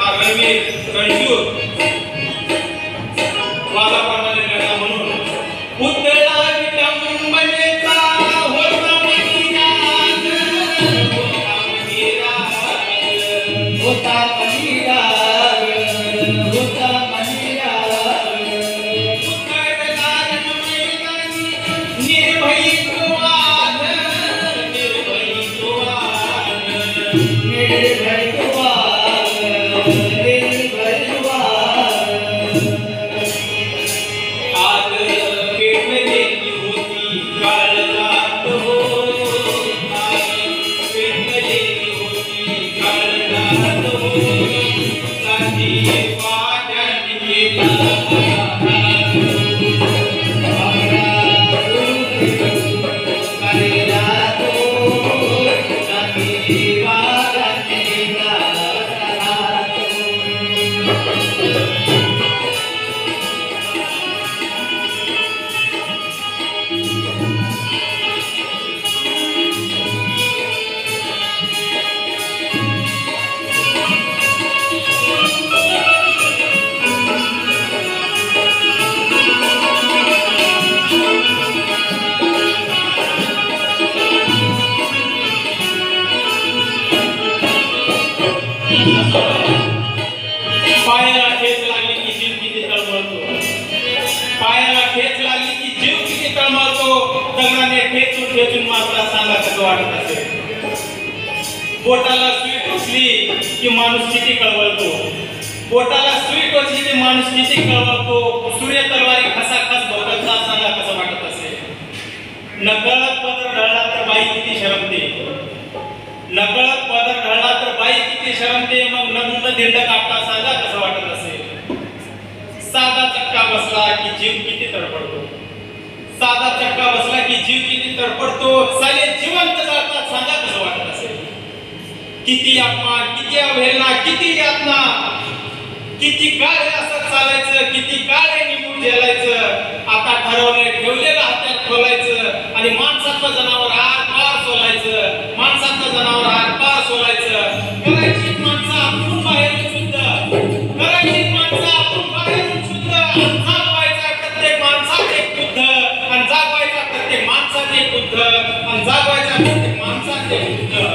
हा रणवीर रणशूर वाघाप्रमाणे लढला म्हणून पुतळा विटंबनेचा होता मणिराज होता मणिराज होता मणिराज पुतळा रणमैदानी निर्भयत्वाद निर्भयत्वाद निर्भयत्वाद निर्भयत्वाद आज पेटलेली होती काळजात हो आज पेटलेली होती काळजात हो साथी पाजन केला पायाला ठेच लागली की जीव किती तळमळतो पायाला ठेच लागली की जीव किती तळमळतो दगडाने ठेचून ठेचून मात्र सांगा कसं वाटत असेल बोटाला सुई टोचली की माणूस किती कळवळतो बोटाला सुई टोचली की माणूस किती कळवळतो सूर्य तलवारी खसाखस भोवतालचा सांगा कसं वाटत असेल नकळत पदर ढळला तर बाई किती शरमते नकळत पदर ढळला तर बाई किती शरमते मग नंद दिंड कापता सांगा कसं वाटत असेल साधा चक्का बसला की जीव किती तडफडतो साधा चक्का बसला की जीव किती तडफडतो साले जिवंत जातात सांगा कसं वाटत असेल किती अपमान किती अवहेलना किती यातना किती काळ हे असं चालायचं किती काळ हे निमून झेलायचं आता ठरवलंय ठेवलेलं हातात खोलायचं आणि माणसाचं जनावर आर पार सोलायचं माणसाचं जनावर आर पार सोलायचं करायची माणसं आपण बाहेरून शुद्ध करायची माणसं आपण बाहेरून शुद्ध जागवायचा प्रत्येक माणसाचे बुद्ध आणि जागवायचा प्रत्येक माणसाचे बुद्ध आणि जागवायचा प्रत्येक माणसाचे बुद्ध